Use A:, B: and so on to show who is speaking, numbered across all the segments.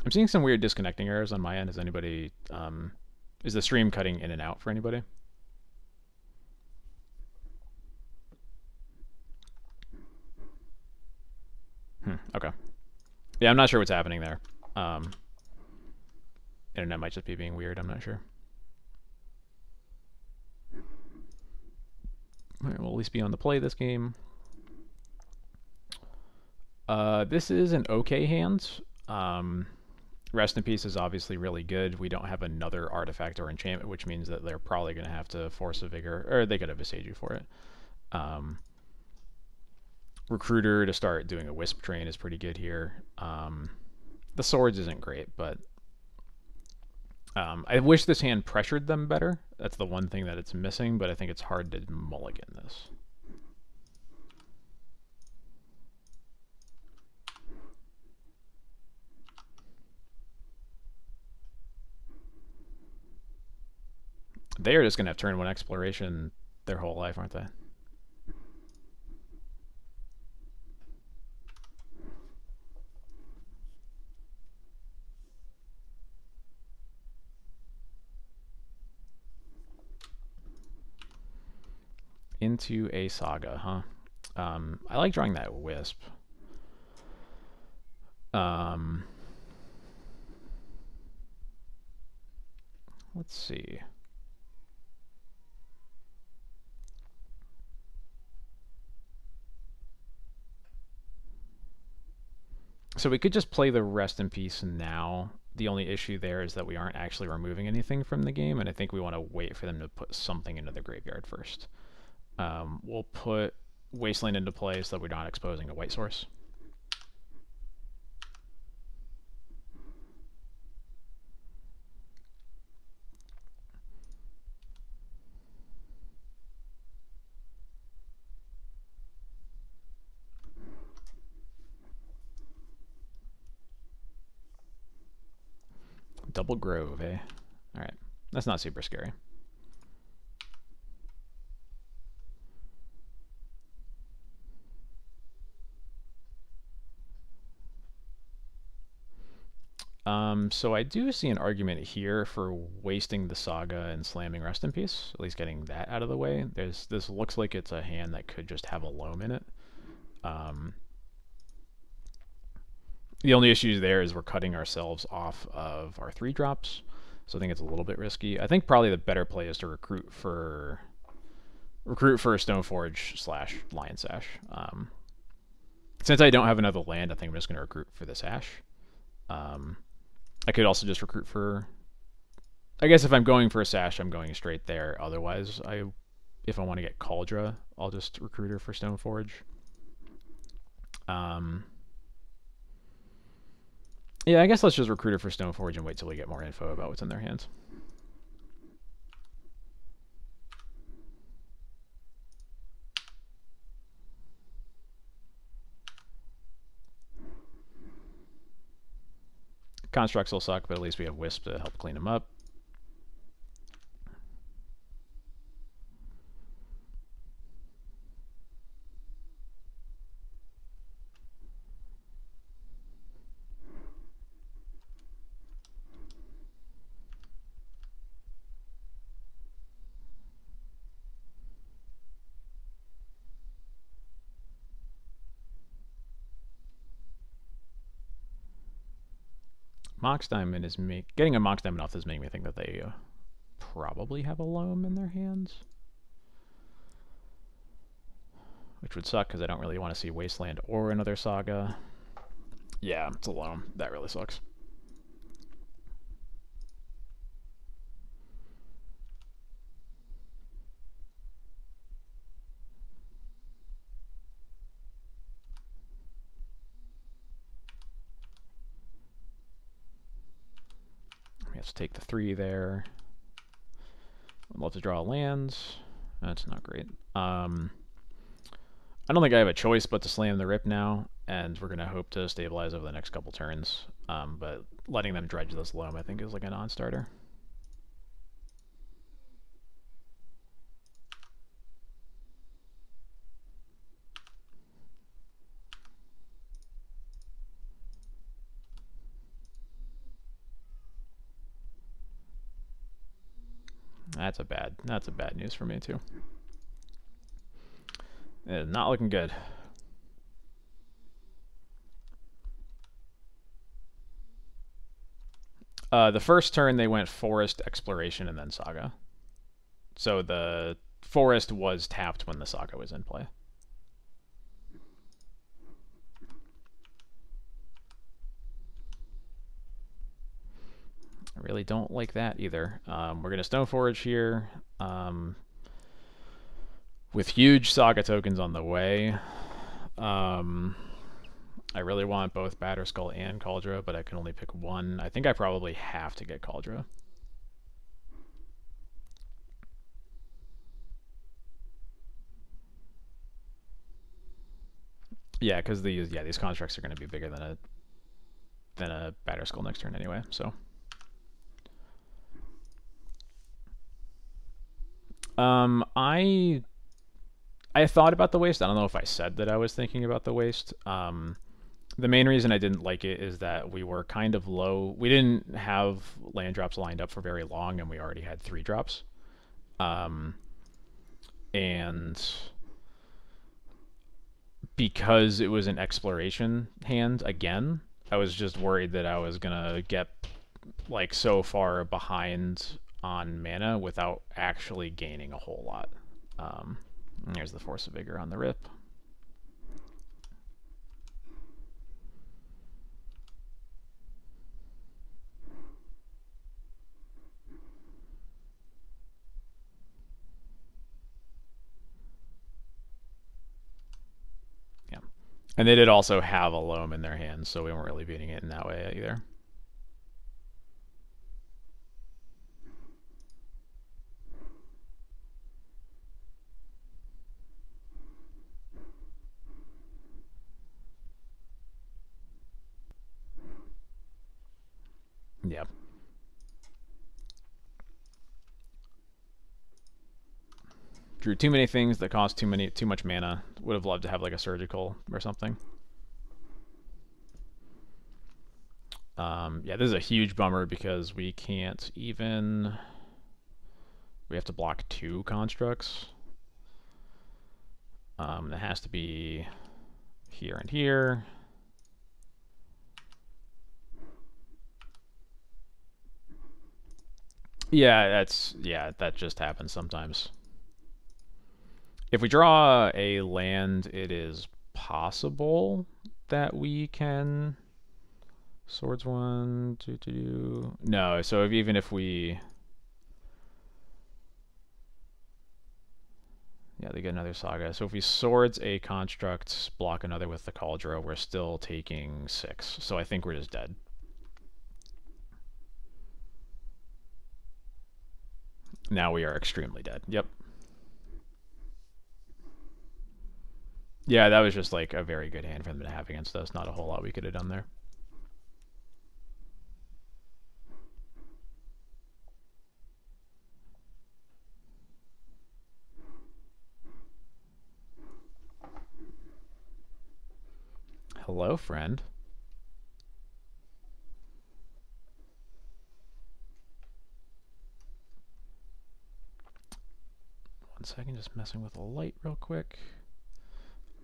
A: I'm seeing some weird disconnecting errors on my end. Is anybody, is the stream cutting in and out for anybody? Okay. Yeah, I'm not sure what's happening there. Um, internet might just be being weird. I'm not sure. All right, we'll at least be on the play this game. This is an okay hand. Rest in Peace is obviously really good. We don't have another artifact or enchantment, which means that they're probably going to have to force a Vigor, or they could have a Seiju for it. Recruiter to start doing a Wisp train is pretty good here. The Swords isn't great, but I wish this hand pressured them better. That's the one thing that it's missing, but I think it's hard to mulligan this. They are just going to have turn one exploration their whole life, aren't they? Into a Saga, huh? I like drawing that Wisp. Let's see. So we could just play the Rest in Peace now. The only issue there is that we aren't actually removing anything from the game, and I think we want to wait for them to put something into the graveyard first. We'll put Wasteland into play so that we're not exposing a white source. Double Grove, eh? Alright. That's not super scary. So I do see an argument here for wasting the Saga and slamming Rest in Peace, at least getting that out of the way. This looks like it's a hand that could just have a loam in it. The only issue there is we're cutting ourselves off of our 3-drops, so I think it's a little bit risky. I think probably the better play is to recruit for Stoneforge / Lion Sash. Since I don't have another land, I think I'm just going to recruit for this Ash. I could also just recruit for... I guess if I'm going for a Sash, I'm going straight there. Otherwise, if I want to get Cauldra, I'll just recruit her for Stoneforge. Yeah, I guess let's just recruit her for Stoneforge and wait till we get more info about what's in their hands. Constructs will suck, but at least we have Wisp to help clean them up. Mox Diamond is getting a Mox Diamond off is making me think that they probably have a loam in their hands, which would suck because I don't really want to see Wasteland or another Saga. Yeah, it's a loam. That really sucks. Let's take the 3 there. I'd love to draw lands. That's not great. I don't think I have a choice but to slam the Rip now, and we're going to hope to stabilize over the next couple turns. But letting them dredge this loam, I think, is like a non-starter. That's a bad news for me too. It's not looking good. The first turn they went Forest, Exploration, and then Saga. So the Forest was tapped when the Saga was in play. I really don't like that either. We're going to Stoneforge here. With huge Saga tokens on the way. I really want both Batterskull and Kaldra, but I can only pick one. I think I probably have to get Kaldra. Yeah, because these constructs are going to be bigger than a Batterskull next turn anyway. So, I thought about the waste. I don't know if I said that I was thinking about the waste. The main reason I didn't like it is that we were kind of low. We didn't have land drops lined up for very long, and we already had 3 drops. And because it was an exploration hand again, I was just worried that I was gonna get like so far behind on mana without actually gaining a whole lot. There's the Force of Vigor on the rip. Yeah. And they did also have a Loam in their hands, so we weren't really beating it in that way either. Yeah. Drew too many things that cost too much mana. Would have loved to have like a surgical or something. Yeah, this is a huge bummer because we can't even. We have to block 2 constructs. That has to be here and here. Yeah, that just happens sometimes. If we draw a land, it is possible that we can swords 1, 2, 2. No, so even if we, yeah, they get another Saga. So if we swords a construct, block another with the Kaldra, we're still taking 6. So I think we're just dead. Now we are extremely dead. Yep. Yeah, that was just like a very good hand for them to have against us. Not a whole lot we could have done there. Hello, friend. One second, just messing with the light real quick.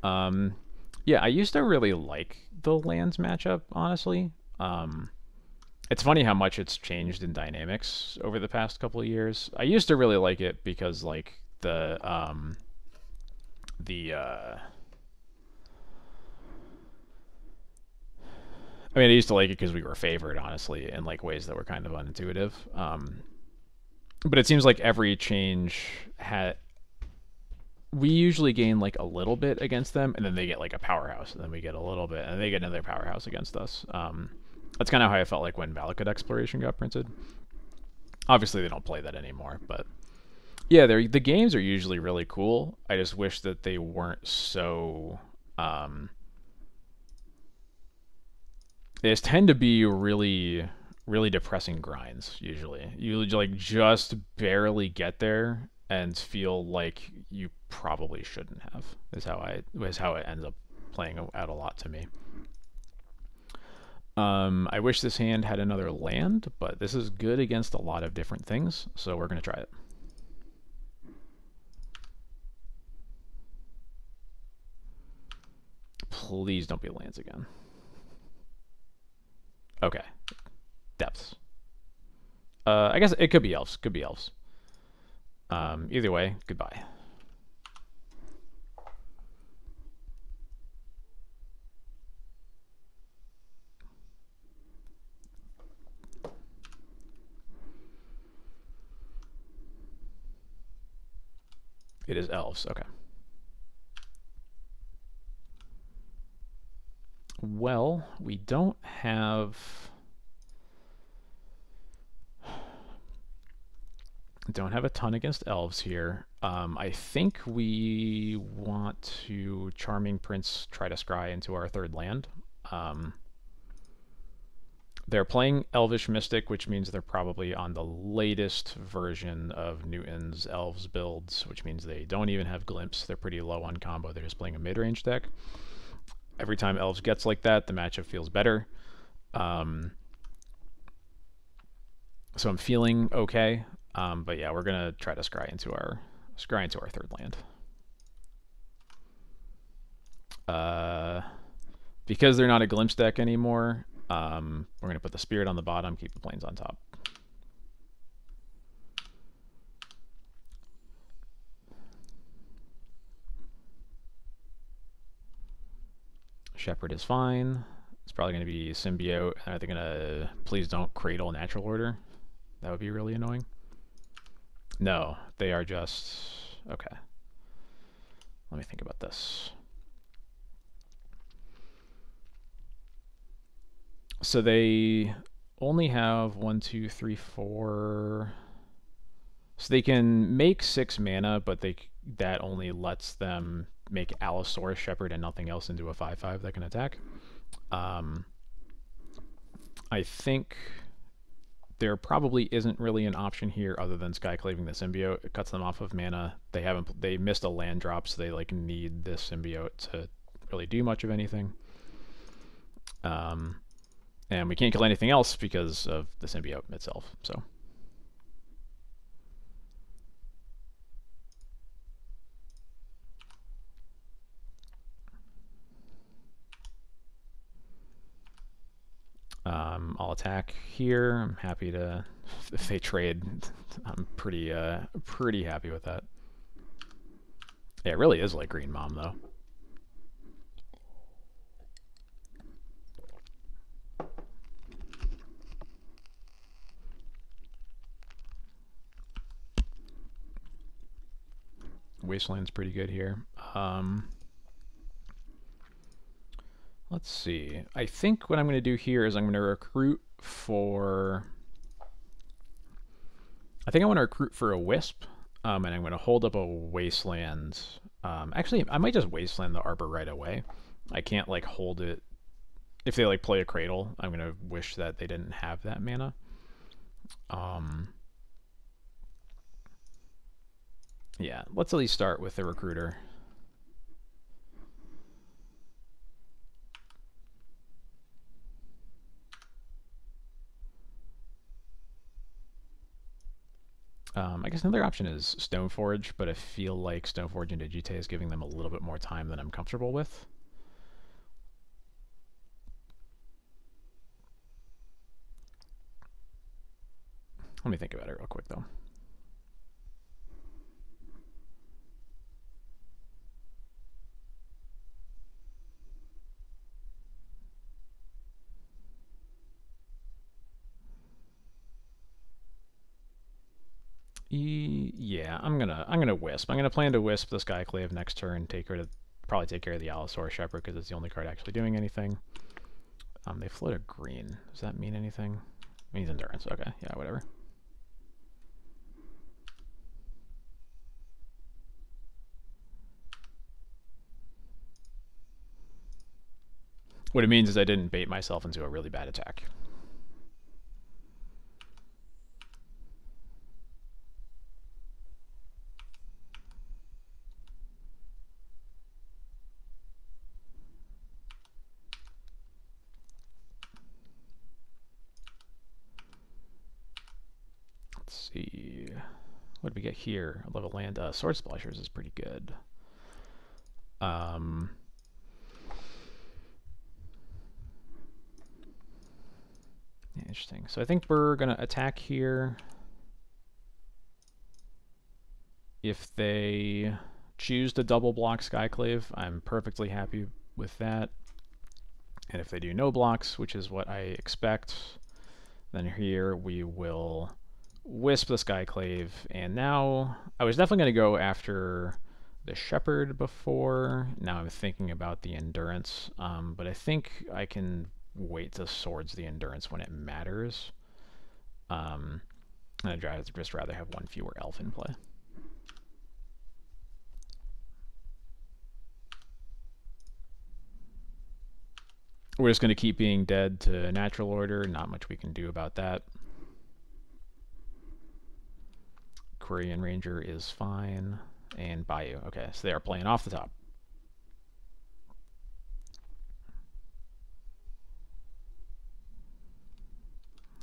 A: Yeah, I used to really like the lands matchup, honestly. It's funny how much it's changed in dynamics over the past couple of years. I used to really like it because like I mean, I used to like it because we were favored, honestly, in like ways that were kind of unintuitive. But it seems like every change had. We usually gain like a little bit against them, and then they get like a powerhouse, and then we get a little bit, and they get another powerhouse against us. That's kind of how I felt like when Valakut Exploration got printed. Obviously, they don't play that anymore, but yeah, the games are usually really cool. I just wish that they weren't so. They just tend to be really, really depressing grinds. Usually, you like just barely get there and feel like you probably shouldn't have. Is how it ends up playing out a lot to me. I wish this hand had another land, but this is good against a lot of different things, so we're gonna try it. Please don't be lands again. Okay. Depths. I guess it could be elves. Could be elves. Either way, goodbye. It is elves. Okay. Well, we don't have a ton against elves here. I think we want to Charming Prince try to scry into our third land. They're playing Elvish Mystic, which means they're probably on the latest version of Newton's Elves builds, which means they don't even have Glimpse. They're pretty low on combo. They're just playing a mid-range deck. Every time Elves gets like that, the matchup feels better. So I'm feeling okay. But yeah, we're gonna try to scry into our third land. Because they're not a Glimpse deck anymore, we're gonna put the Spirit on the bottom, keep the Plains on top. Shepherd is fine. It's probably gonna be Symbiote. Are they gonna please don't Cradle Natural Order? That would be really annoying. No, they are just... Okay. Let me think about this. So they only have 1, 2, 3, 4... So they can make 6 mana, but that only lets them make Allosaurus Shepherd and nothing else into a 5/5 that can attack. I think there probably isn't really an option here other than Skyclaving the Symbiote. It cuts them off of mana. They missed a land drop, so they like need this Symbiote to really do much of anything. And we can't kill anything else because of the Symbiote itself. So I'll attack here. I'm happy to, if they trade, I'm pretty happy with that. Yeah, it really is like Green Mom though. Wasteland's pretty good here. Let's see. I think what I'm going to do here is I'm going to recruit for... I think I want to recruit for a Wisp, and I'm going to hold up a Wasteland. Actually, I might just Wasteland the Arbor right away. I can't, like, hold it. If they, like, play a Cradle, I'm going to wish that they didn't have that mana. Yeah, let's at least start with the Recruiter. I guess another option is Stoneforge, but I feel like Stoneforge and Digite is giving them a little bit more time than I'm comfortable with. Let me think about it real quick, though. Yeah, I'm gonna Wisp. I'm gonna plan to Wisp the Skyclave next turn. Probably take care of the Allosaurus Shepherd because it's the only card actually doing anything. They float a green. Does that mean anything? It means endurance. Okay, yeah, whatever. What it means is I didn't bait myself into a really bad attack. Let's see. What did we get here? A level land. Sword Splashers is pretty good. Interesting. So I think we're going to attack here. If they choose to double block Skyclave, I'm perfectly happy with that. And if they do no blocks, which is what I expect, then here we will Wisp the Skyclave. And now, I was definitely going to go after the Shepherd before. Now I'm thinking about the Endurance, but I think I can wait to Swords the Endurance when it matters. I'd just rather have one fewer Elf in play. We're just going to keep being dead to natural order. Not much we can do about that. Quirion Ranger is fine. And Bayou. Okay, so they are playing off the top.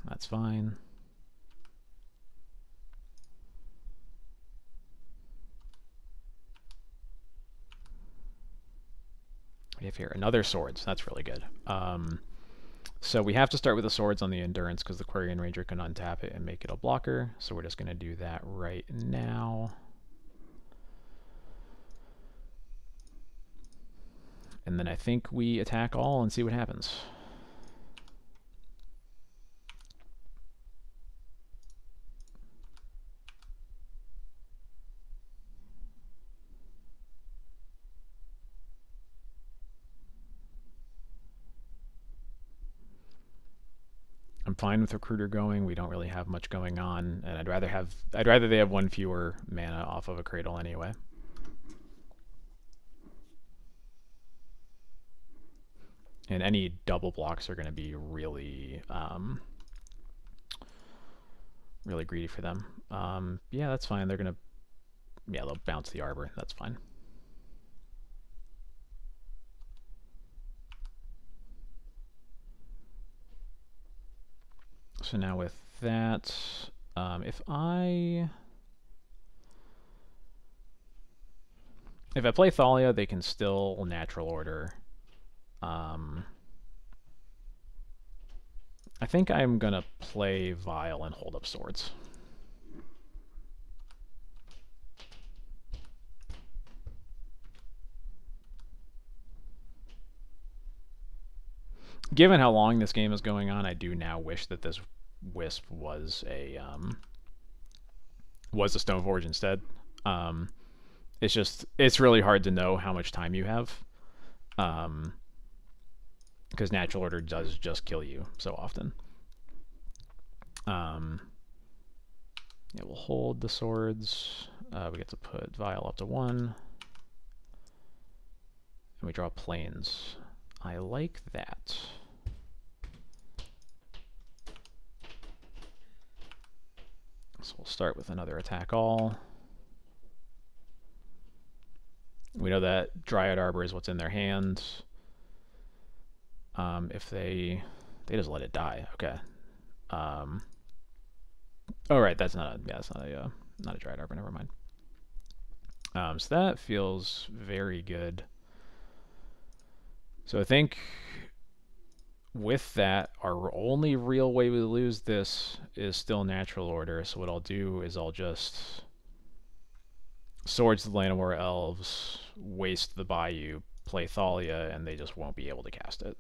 A: That's fine. We have here another Swords. That's really good. So we have to start with the Swords on the Endurance because the Quirion Ranger can untap it and make it a blocker. So we're just going to do that right now. And then I think we attack all and see what happens. I'm fine with Recruiter going. We don't really have much going on, and I'd rather they have one fewer mana off of a Cradle anyway. And any double blocks are going to be really, really greedy for them. Yeah, that's fine. They're going to, yeah, they'll bounce the Arbor. That's fine. So now with that, if I play Thalia, they can still natural order. I think I'm gonna play Vile and hold up Swords. Given how long this game is going on, I do now wish that this Wisp was a Stoneforge instead. It's really hard to know how much time you have, because natural order does just kill you so often. Yeah, we'll hold the Swords. We get to put Vile up to 1, and we draw Plains. I like that. So we'll start with another attack all. We know that Dryad Arbor is what's in their hand. If they just let it die, okay. Oh right, that's not a Dryad Arbor. Never mind. So that feels very good. So I think with that, our only real way we lose this is still natural order. So what I'll do is I'll just Swords the Llanowar Elves, waste the Bayou, play Thalia, and they just won't be able to cast it.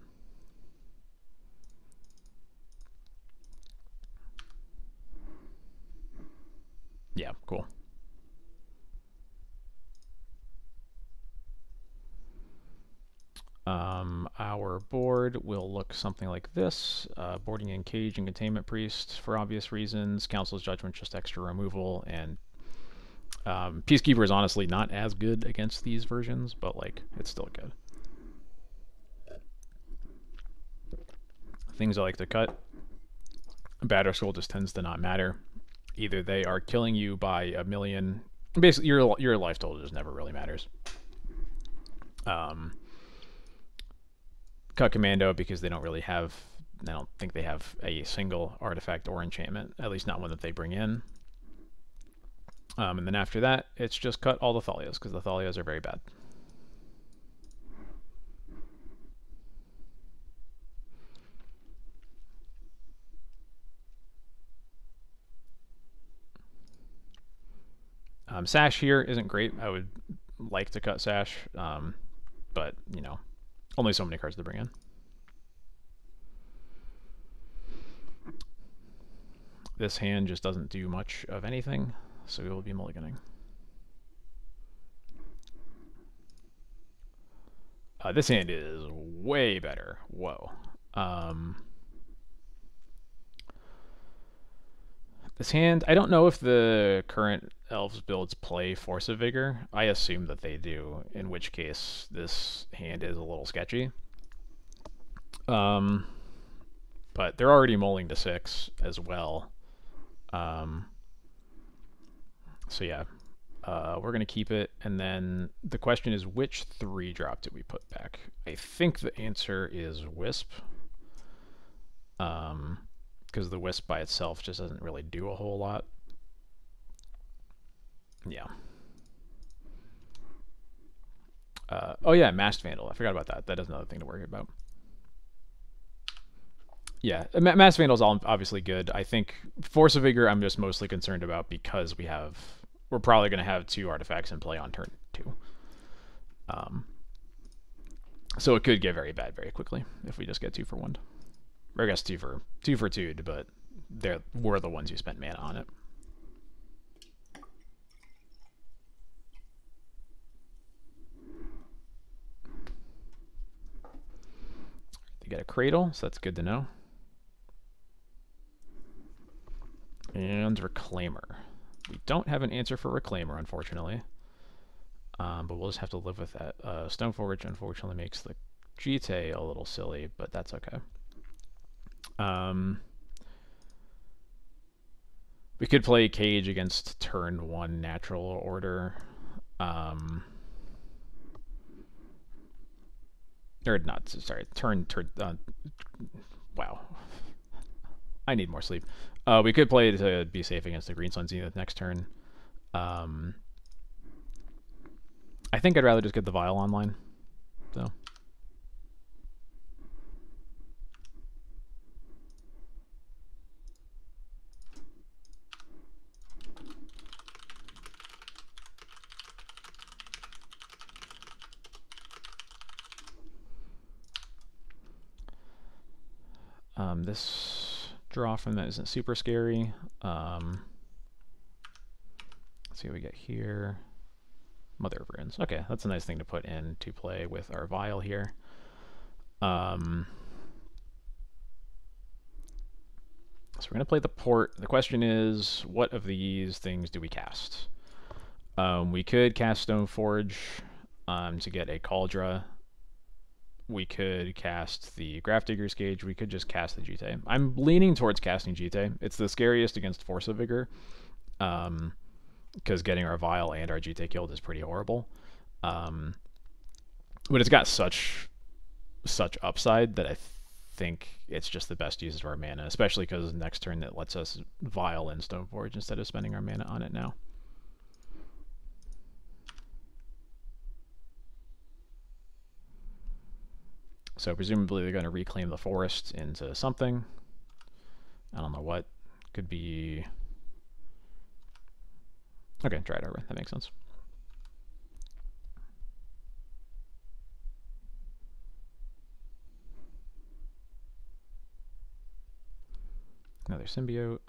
A: Yeah, cool. Our board will look something like this. Boarding in Cage and Containment Priest for obvious reasons. Council's Judgment, just extra removal. And Peacekeeper is honestly not as good against these versions, but like it's still good. Things I like to cut. Batter Skull just tends to not matter. Either they are killing you by a million. Basically, your life total just never really matters. Cut Commando because they don't really have, I don't think they have a single artifact or enchantment, at least not one that they bring in. And then after that, it's just cut all the Thalias because the Thalias are very bad. Sash here isn't great. I would like to cut Sash, but, you know, only so many cards to bring in. This hand just doesn't do much of anything, so we will be mulliganing. This hand is way better. Whoa. This hand, I don't know if the current Elves builds play Force of Vigor. I assume that they do, in which case this hand is a little sketchy. But they're already mulling to 6 as well. So yeah, we're going to keep it. And then the question is, which 3-drop did we put back? I think the answer is Wisp. Because the Wisp by itself just doesn't really do a whole lot. Yeah. Oh yeah, Masked Vandal. I forgot about that. That is another thing to worry about. Yeah, Masked Vandal is obviously good. I think Force of Vigor I'm just mostly concerned about because we're probably going to have 2 artifacts in play on turn 2. So it could get very bad very quickly if we just get 2 for 1. Or I guess 2 for 2, but we're the ones who spent mana on it. They get a Cradle, so that's good to know. And Reclaimer. We don't have an answer for Reclaimer, unfortunately. But we'll just have to live with that. Stoneforge, unfortunately, makes the Jite a little silly, but that's okay. We could play Cage against turn 1 natural order. Or not, sorry, wow. I need more sleep. We could play to be safe against the Green Sun Zenith next turn. I think I'd rather just get the Vial online, so. This draw from that isn't super scary. Let's see what we get here. Mother of Runes. Okay, that's a nice thing to put in to play with our Vial here. So we're going to play the Port. The question is, what of these things do we cast? We could cast Stoneforge to get a Cauldra. We could cast the Grafdigger's Cage. We could just cast the Jite. I'm leaning towards casting Jite. It's the scariest against Force of Vigor, because getting our Vial and our Jite killed is pretty horrible. But it's got such upside that I think it's just the best use of our mana, especially because next turn it lets us Vial in Stoneforge instead of spending our mana on it now. So presumably they're going to reclaim the forest into something. I don't know what. Could be... Okay, Dryad Arbor. That makes sense. Another Symbiote.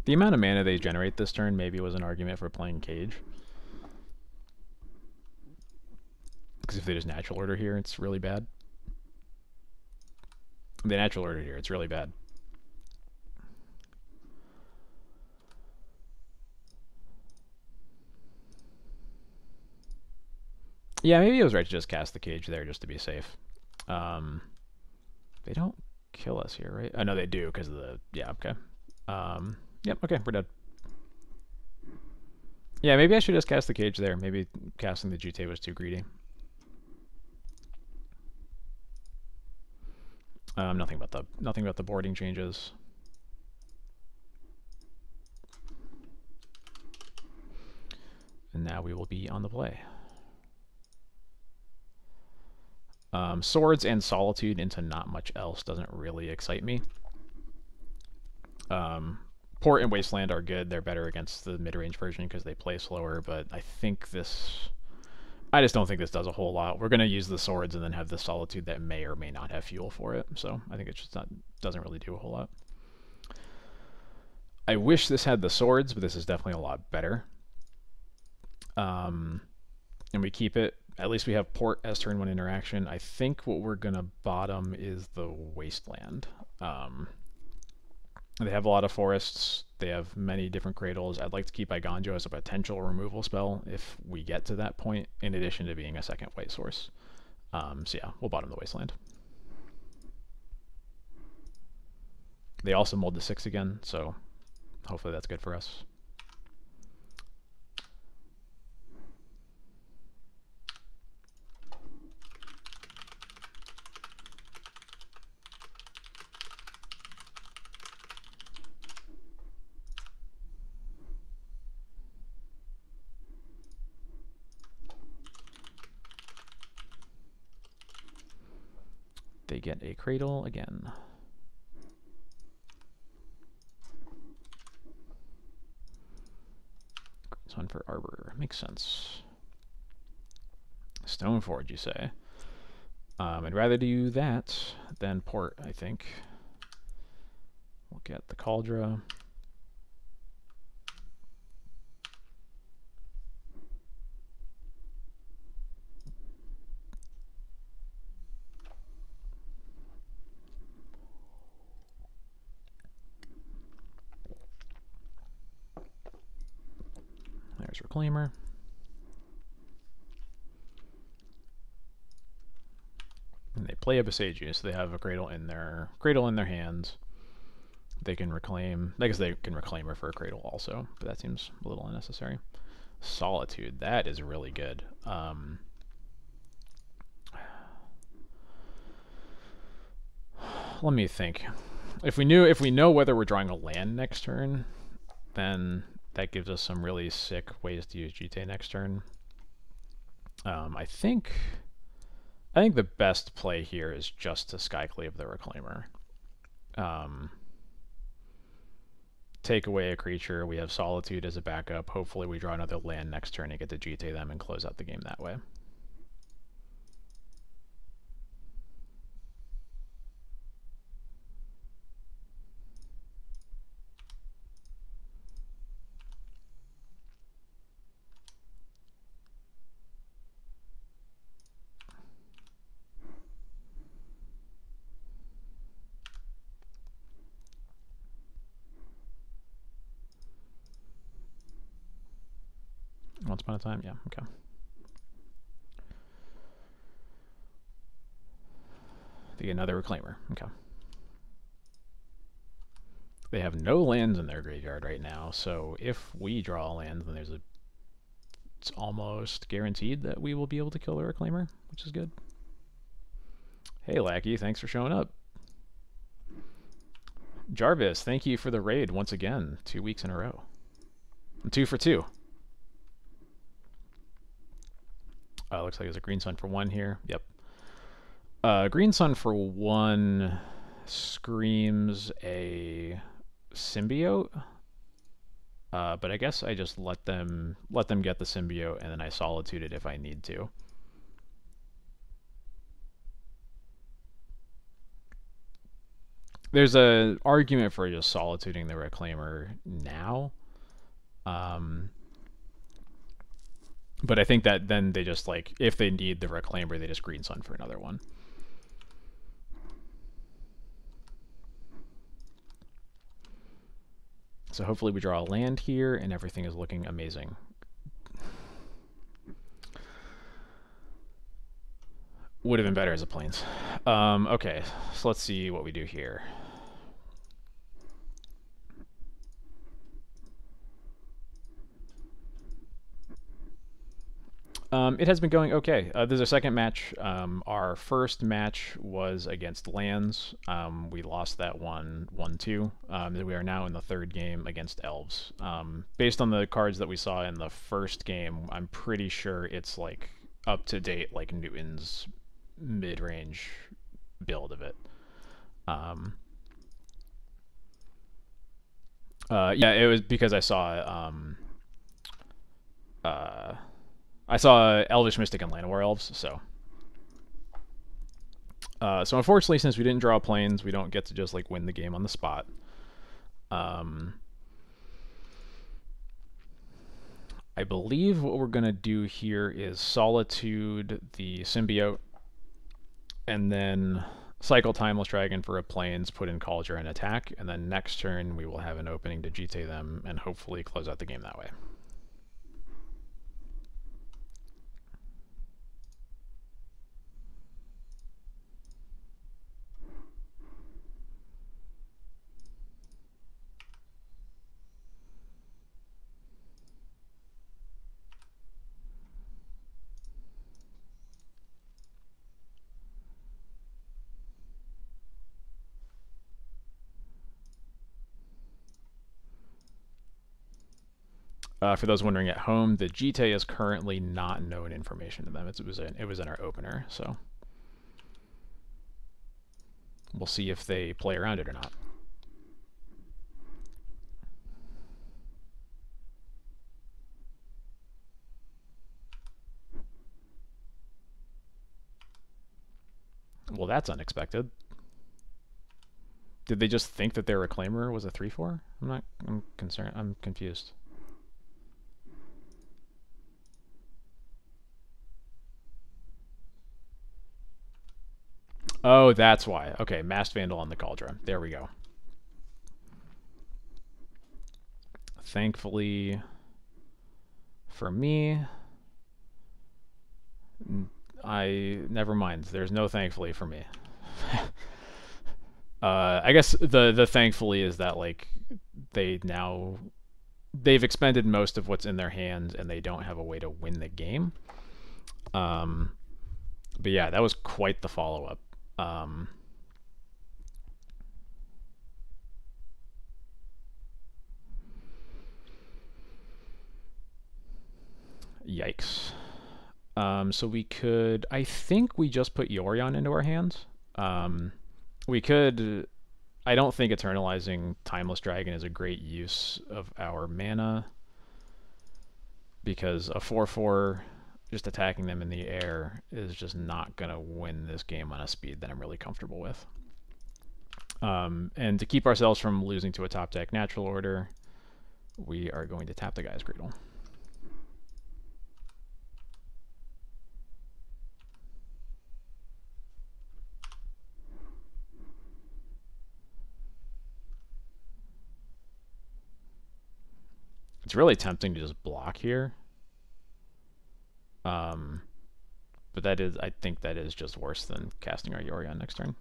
A: The amount of mana they generate this turn maybe was an argument for playing Cage. Because if they just natural order here, it's really bad. The natural order here, it's really bad. Yeah, maybe it was right to just cast the Cage there just to be safe. They don't kill us here, right? Oh, no, they do because of the... Yeah, okay. Yep, okay, we're dead. Yeah, maybe I should just cast the Cage there. Maybe casting the Jite was too greedy. Nothing about the boarding changes. And now we will be on the play. Swords and Solitude into not much else doesn't really excite me. Port and Wasteland are good. They're better against the mid-range version because they play slower, but I just don't think this does a whole lot. We're going to use the swords and then have the Solitude that may or may not have fuel for it, so I think it just doesn't really do a whole lot. I wish this had the swords, but this is definitely a lot better. And we keep it. At least we have Port as turn 1 interaction. I think what we're going to bottom is the Wasteland. They have a lot of forests. They have many different cradles. I'd like to keep Iganjo as a potential removal spell if we get to that point, in addition to being a second white source. So yeah, we'll bottom the Wasteland. They also mold to 6 again, so hopefully that's good for us. They get a cradle again. This one for Arbor. Makes sense. Stoneforge, you say? I'd rather do that than Port, I think. We'll get the Cauldra. There's Reclaimer. And they play a Boseiju, so they have a cradle in their hands. They can reclaim. I guess they can Reclaimer for a cradle also, but that seems a little unnecessary. Solitude, that is really good. Let me think. If we know whether we're drawing a land next turn, then that gives us some really sick ways to use GT next turn. I think the best play here is just to Skyclave the Reclaimer. Take away a creature, we have Solitude as a backup. Hopefully we draw another land next turn and get to GT them and close out the game that way. Once Upon a Time? Yeah, okay. They get another Reclaimer. Okay. They have no lands in their graveyard right now, so if we draw a land, then it's almost guaranteed that we will be able to kill the Reclaimer, which is good. Hey, Lackey, thanks for showing up. Jarvis, thank you for the raid once again, 2 weeks in a row. I'm 2 for 2. Looks like there's a Green Sun for 1 here. Yep. Green Sun for 1 screams a Symbiote. But I guess I just let them get the Symbiote, and then I Solitude it if I need to. There's an argument for just Solituding the Reclaimer now. But I think that then they just, like, if they need the Reclaimer, they just Green Sun for another one. So hopefully we draw a land here, and everything is looking amazing. Would have been better as a Plains. Okay, so let's see what we do here. It has been going okay. There's a second match. Our first match was against Lands. We lost that one 1-2. We are now in the third game against Elves. Based on the cards that we saw in the first game, I'm pretty sure it's like up to date, like Newton's mid-range build of it. Yeah, it was because I saw Elvish Mystic and Llanowar Elves, so unfortunately, since we didn't draw planes, we don't get to just like win the game on the spot. I believe what we're gonna do here is Solitude the Symbiote, and then cycle Timeless Dragon for a planes, put in Cauldron and attack, and then next turn we will have an opening to GT them and hopefully close out the game that way. For those wondering at home, the GT is currently not known information to them. It was in our opener, so we'll see if they play around it or not. Well, that's unexpected. Did they just think that their Reclaimer was a 3/4? I'm concerned. I'm confused. Oh, that's why. Okay, Masked Vandal on the Cauldron. There we go. Thankfully, for me, never mind. There's no thankfully for me. I guess the thankfully is that like they've expended most of what's in their hands and they don't have a way to win the game. But yeah, that was quite the follow-up. Yikes. So we could, I think we just put Yorion into our hands. We could, I don't think Eternalizing Timeless Dragon is a great use of our mana, because a 4/4 just attacking them in the air is just not going to win this game on a speed that I'm really comfortable with. And to keep ourselves from losing to a top deck Natural Order, we are going to tap the Guy's Cradle. It's really tempting to just block here. But I think that is just worse than casting our Yorion next turn.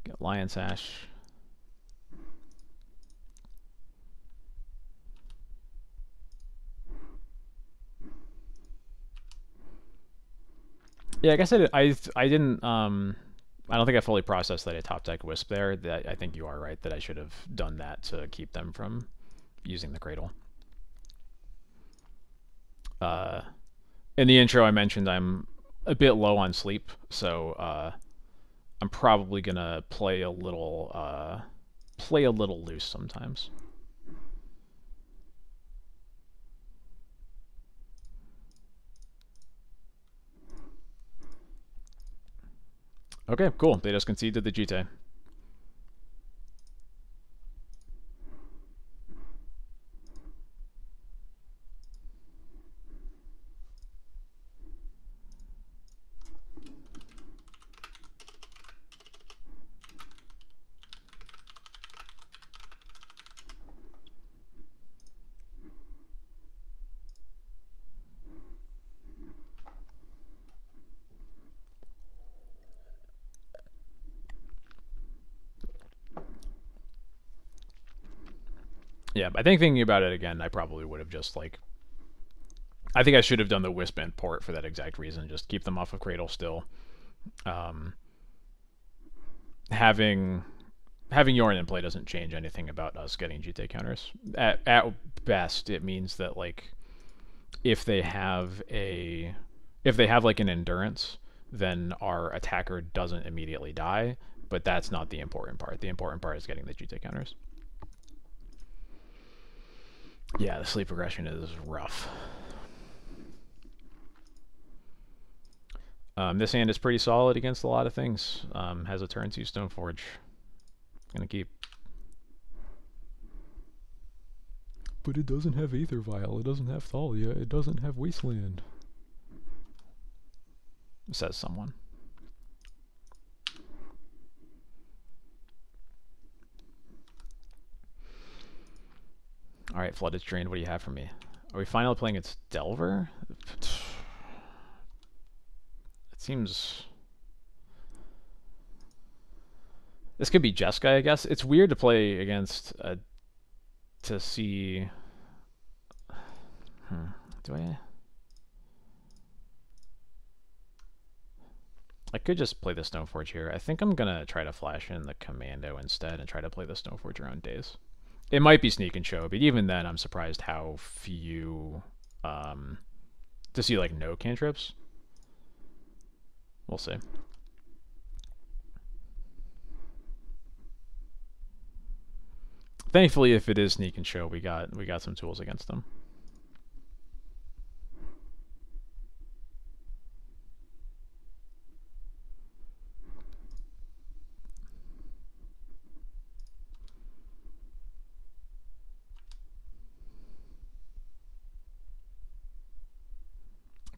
A: Got Lion Sash. Yeah, I guess I didn't I don't think I fully processed that I top deck Wisp there. I think you are right that I should have done that to keep them from using the Cradle. In the intro I mentioned I'm a bit low on sleep, so I'm probably gonna play a little loose sometimes. Okay, cool. They just conceded the GT. Yeah, I think thinking about it again, I probably would have just like. I think I should have done the Wisp and Port for that exact reason. Just keep them off of Cradle still. Having Yorion in play doesn't change anything about us getting GT counters. At best, it means that like if they have like an endurance, then our attacker doesn't immediately die. But that's not the important part. The important part is getting the GT counters. Yeah, the sleep progression is rough. This hand is pretty solid against a lot of things. Has a turn 2 Stoneforge. Gonna keep. But it doesn't have Aether Vial, it doesn't have Thalia, it doesn't have Wasteland. Says someone. Alright, Flooded Drain, what do you have for me? Are we finally playing against Delver? It seems... This could be Jeskai, I guess. It's weird to play against to see... Do I could just play the Stoneforge here. I think I'm gonna try to flash in the Commando instead and try to play the Stoneforge around Daze. It might be Sneak and Show, but even then I'm surprised how few to see like no cantrips. We'll see. Thankfully, if it is Sneak and Show, we got some tools against them.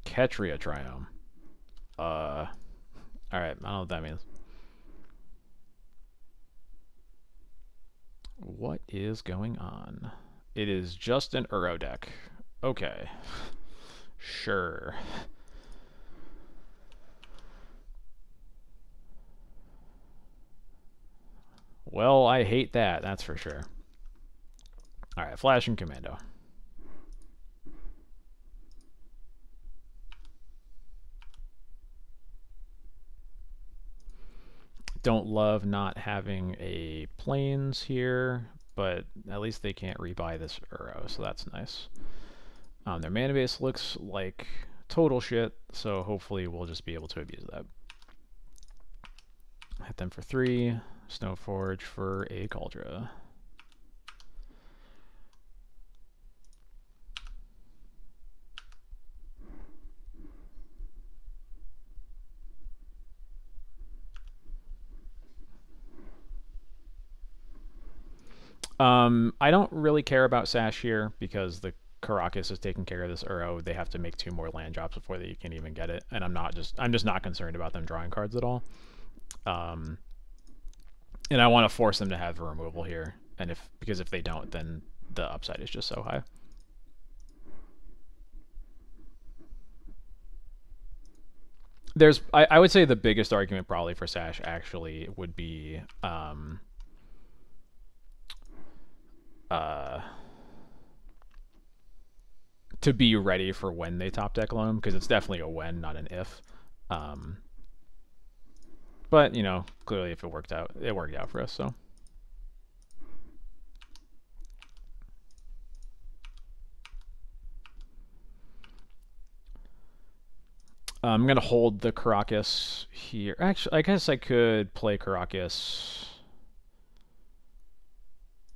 A: Ketria Triome. Alright, I don't know what that means. What is going on? It is just an Uro deck. Okay. Sure. Well, I hate that, that's for sure. Alright, Flash and Commando. Don't love not having a planes here, but at least they can't rebuy this Uro, so that's nice. Their mana base looks like total shit, so hopefully we'll just be able to abuse that. Hit them for 3, Stoneforge for a Kaldra. I don't really care about Sash here because the Karakas is taking care of this Uro. They have to make 2 more land drops before they can even get it, and I'm just not concerned about them drawing cards at all. And I want to force them to have a removal here, and because if they don't, then the upside is just so high. I would say the biggest argument probably for Sash actually would be to be ready for when they top deck loam, because it's definitely a when, not an if. But you know, clearly if it worked out for us. So I'm gonna hold the Karakas here. Actually, I guess I could play Karakas.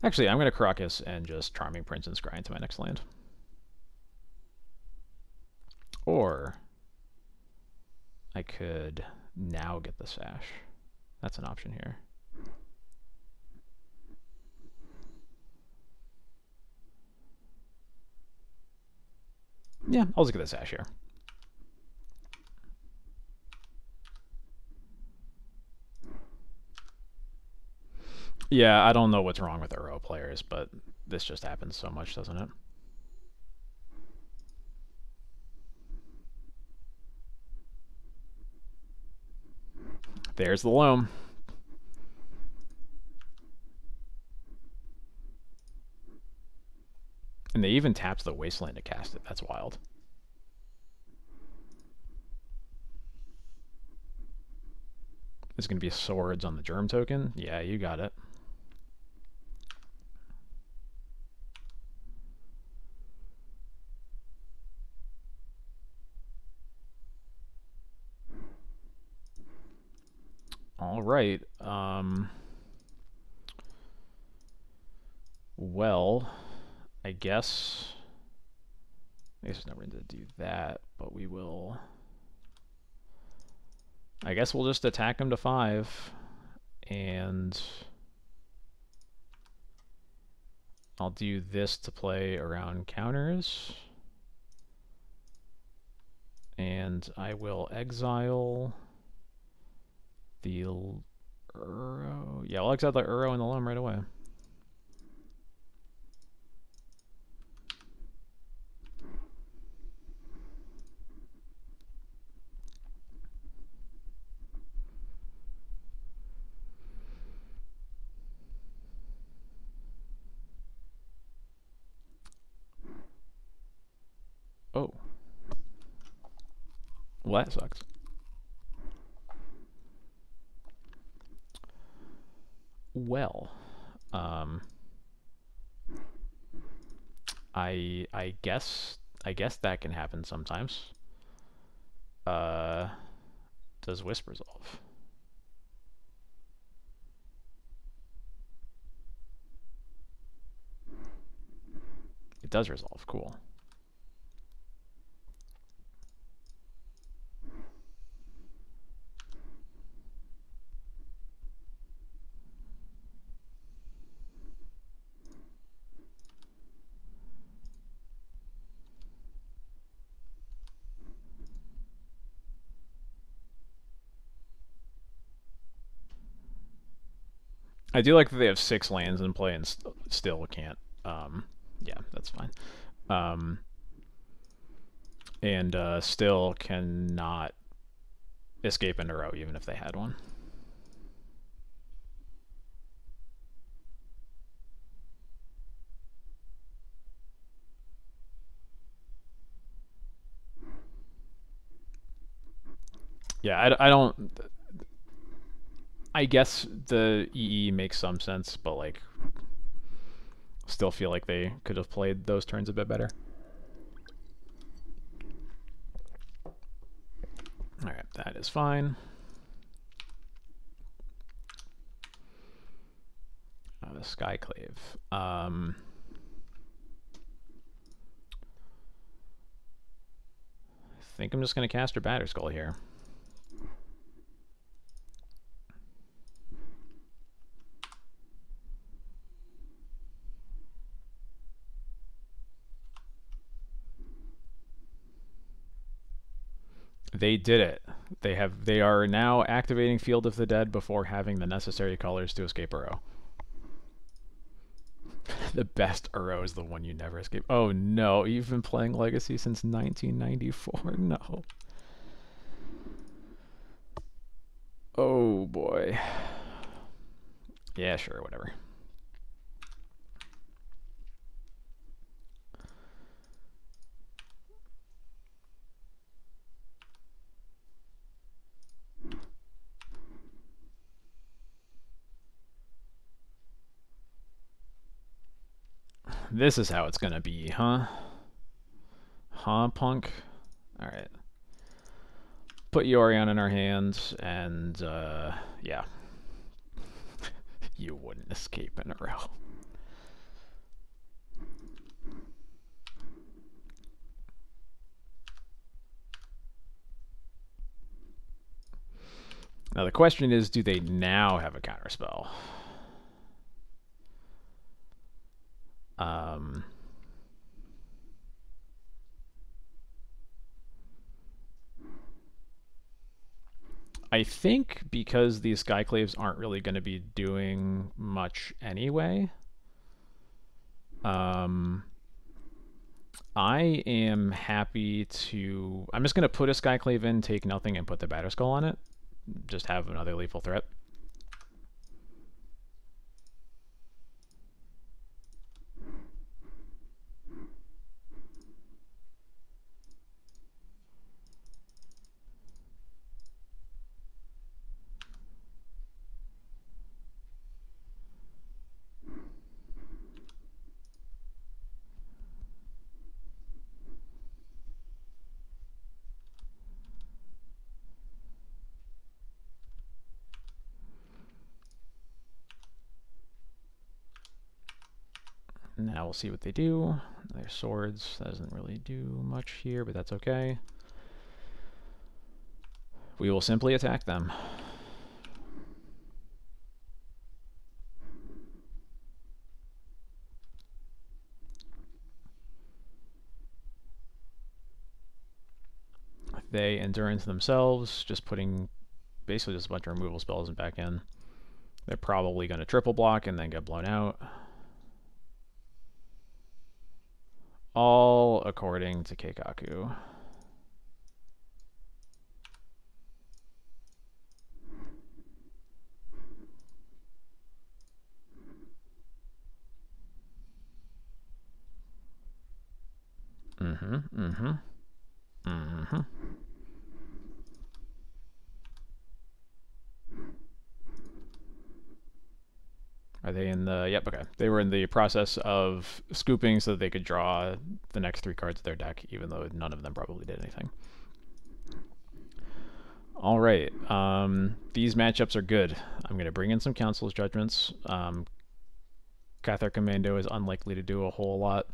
A: Actually, I'm gonna Karakas and just Charming Prince and scry into my next land. Or I could now get the Sash. That's an option here. Yeah, I'll just get the Sash here. Yeah, I don't know what's wrong with Uro players, but this just happens so much, doesn't it? There's the loam. And they even tapped the Wasteland to cast it. That's wild. It's going to be swords on the germ token. Yeah, you got it. All right. Well, I guess there's no reason to do that, but we will. I guess we'll just attack him to 5, and I'll do this to play around counters, and I will exile the Uro. Yeah, I'll exile the Uro and the Lum right away. Oh. Well, that sucks. Well, I guess that can happen sometimes. Does Wisp resolve? It does resolve. Cool. I do like that they have 6 lands in play and still can't. Yeah, that's fine. And still cannot escape into row even if they had one. Yeah, I don't. I guess the EE makes some sense, but like, still feel like they could have played those turns a bit better. All right, that is fine. Skyclave. I think I'm just going to cast her Batterskull here. They did it. They are now activating Field of the Dead before having the necessary colors to escape Uro. The best Uro is the one you never escape. Oh no, you've been playing Legacy since 1994. No. Oh boy. Yeah, sure, whatever. This is how it's gonna be, huh? Huh, punk? Alright. Put Yorion in our hands, and, yeah. You wouldn't escape in a row. Now the question is, do they now have a counterspell? I think because these Skyclaves aren't really going to be doing much anyway, I am happy to... I'm just going to put a Skyclave in, take nothing, and put the Batterskull on it. Just have another lethal threat. Now we'll see what they do. Their swords, that doesn't really do much here, but that's okay. We will simply attack them. They endurance themselves, just putting basically just a bunch of removal spells back in. They're probably going to triple block and then get blown out. All according to Keikaku. Are they in the... Yep, okay. They were in the process of scooping so that they could draw the next 3 cards of their deck, even though none of them probably did anything. All right. These matchups are good. I'm going to bring in some Council's Judgments. Cathar Commando is unlikely to do a whole lot.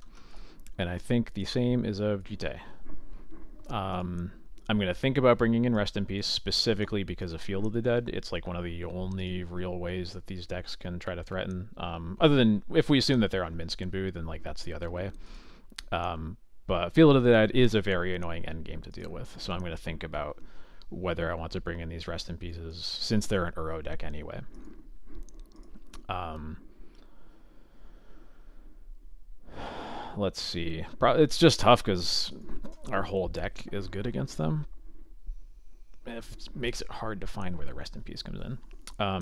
A: And I think the same is of Jite. I'm going to think about bringing in Rest in Peace specifically because of Field of the Dead. It's like one of the only real ways that these decks can try to threaten. Other than if we assume that they're on Minsc and Boo, then like that's the other way. But Field of the Dead is a very annoying endgame to deal with. So I'm going to think about whether I want to bring in these Rest in Pieces since they're an Uro deck anyway. Let's see. It's just tough because our whole deck is good against them. It makes it hard to find where the Rest in Peace comes in.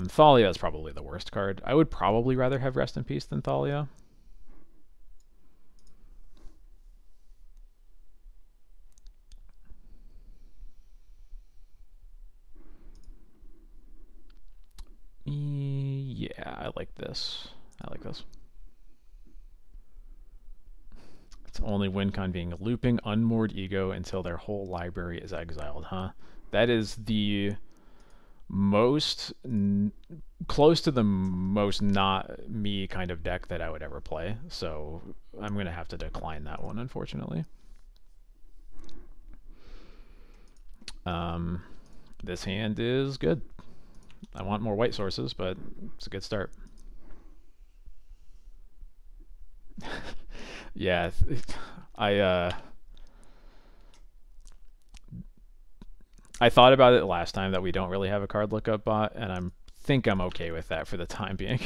A: Thalia is probably the worst card. I would probably rather have Rest in Peace than Thalia. Yeah, I like this. I like this. It's only win con being looping unmoored ego until their whole library is exiled, huh? That is the most close to the most not me kind of deck that I would ever play. So I'm going to have to decline that one, unfortunately. This hand is good. I want more white sources, but it's a good start. Yeah, I thought about it last time that we don't really have a card lookup bot, and I think I'm okay with that for the time being.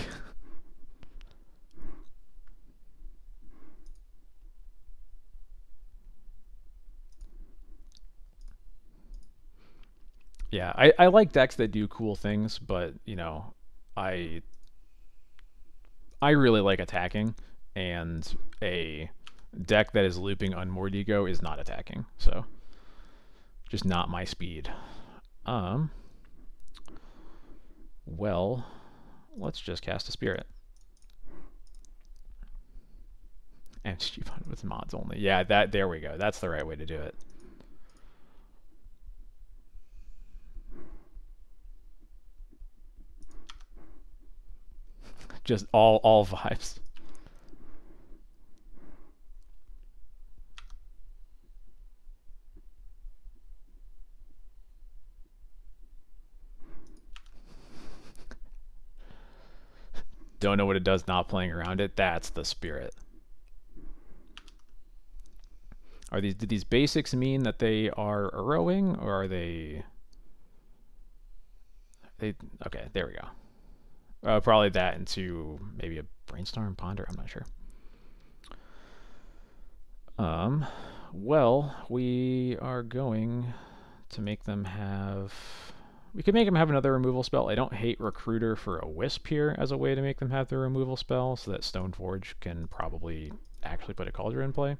A: Yeah, I like decks that do cool things, but you know, I really like attacking, and a deck that is looping Unmoored Ego is not attacking, so just not my speed. Well, let's just cast a Spirit. And with mods only. Yeah, there we go. That's the right way to do it. Just all vibes. Don't know what it does not playing around it. That's the Spirit. Do these basics mean that they are Uroing, or are they okay, there we go. Probably that into maybe a Brainstorm Ponder, I'm not sure. Well, we are going to make them have... We could make them have another removal spell. I don't hate Recruiter for a Wisp here as a way to make them have their removal spell, so that Stoneforge can probably actually put a Cauldron in play.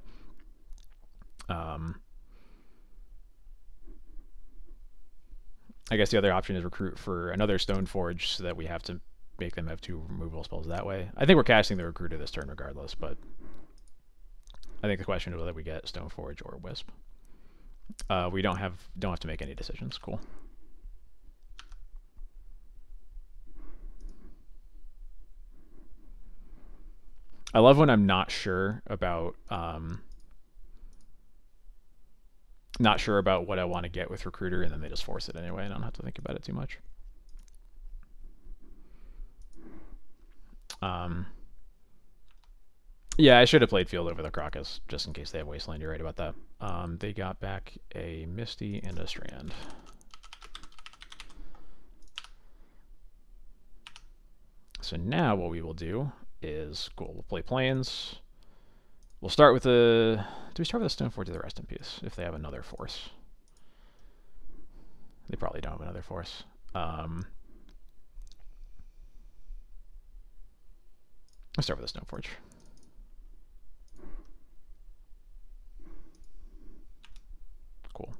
A: I guess the other option is Recruit for another Stoneforge so that we have to make them have 2 removal spells that way. I think we're casting the Recruiter this turn regardless, but I think the question is whether we get Stoneforge or Wisp. We don't have to make any decisions. Cool. I love when I'm not sure about what I want to get with recruiter, and then they just force it anyway, and I don't have to think about it too much. Yeah, I should have played field over the Crocus, just in case they have Wasteland. You're right about that. They got back a Misty and a Strand. So now what we will do is, cool, we'll play Plains. We'll start with the... Do we start with a Stoneforge or the Rest in Peace, if they have another force? They probably don't have another force. Let's start with the Stoneforge. Cool.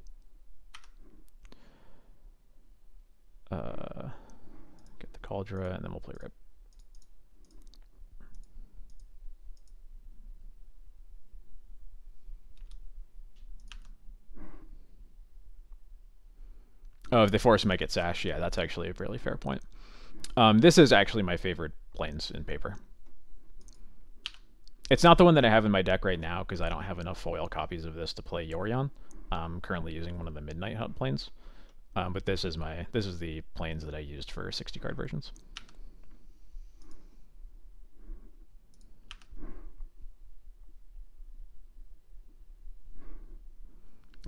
A: Get the Cauldra, and then we'll play Rip. Oh, if they force make it Sash, yeah, that's actually a really fair point. This is actually my favorite Plains in paper. It's not the one that I have in my deck right now because I don't have enough foil copies of this to play Yorion. I'm currently using one of the Midnight Hunt Plains, but this is the Plains that I used for 60 card versions.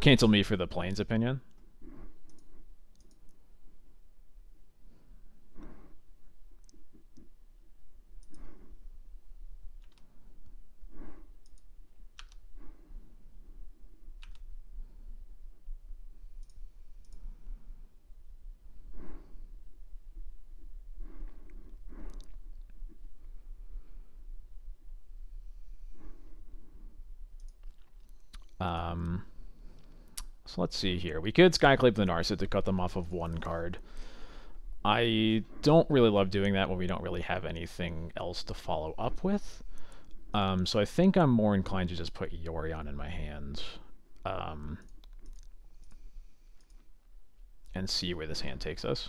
A: Cancel me for the Plains opinion. So let's see here. We could Skyclave the Narset to cut them off of one card. I don't really love doing that when we don't really have anything else to follow up with. So I think I'm more inclined to just put Yorion in my hand. And see where this hand takes us.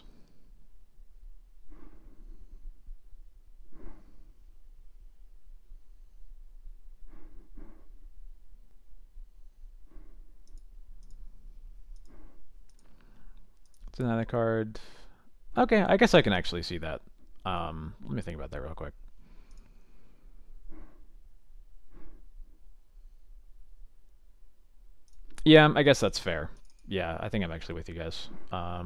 A: It's another card. Okay, I guess I can actually see that. Let me think about that real quick. Yeah, I guess that's fair. Yeah, I think I'm actually with you guys. I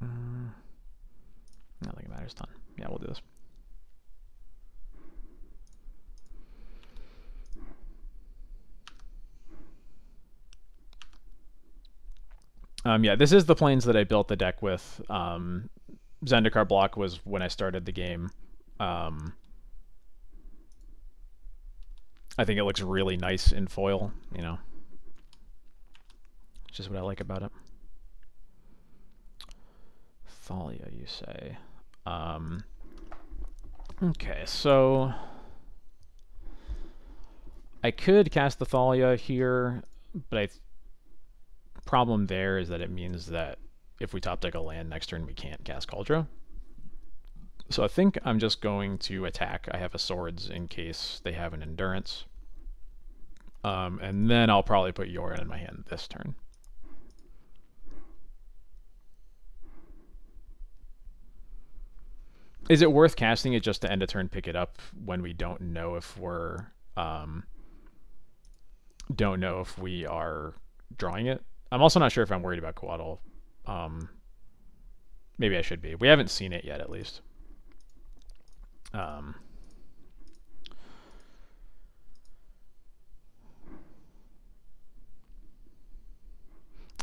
A: don't think it matters a ton. Yeah, we'll do this. Yeah, this is the Plains that I built the deck with. Zendikar block was when I started the game. I think it looks really nice in foil, you know. It's just what I like about it. Thalia, you say. Okay, so I could cast the Thalia here, but problem there is that it means that if we top deck a land next turn, we can't cast Cauldra. So I think I'm just going to attack. I have a Swords in case they have an Endurance. And then I'll probably put Yorion in my hand this turn. Is it worth casting it just to end a turn, pick it up when we don't know if we're drawing it? I'm also not sure if I'm worried about Coatl. Maybe I should be. We haven't seen it yet, at least. I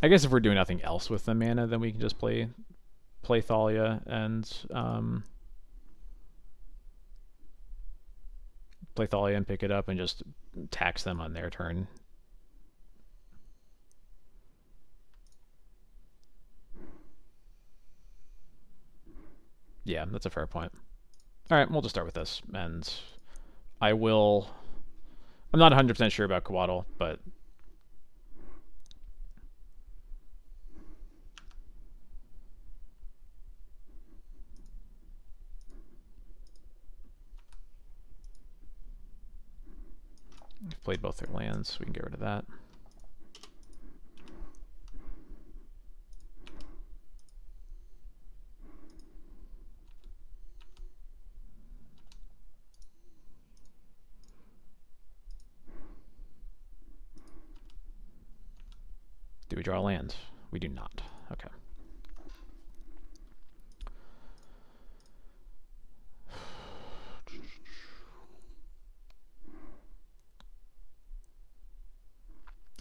A: guess if we're doing nothing else with the mana, then we can just play Thalia and play Thalia and pick it up and just tax them on their turn. Yeah, that's a fair point. All right, we'll just start with this, and I'm not 100% sure about Coatl, but they've played both their lands, so we can get rid of that. Do we draw land? We do not. Okay.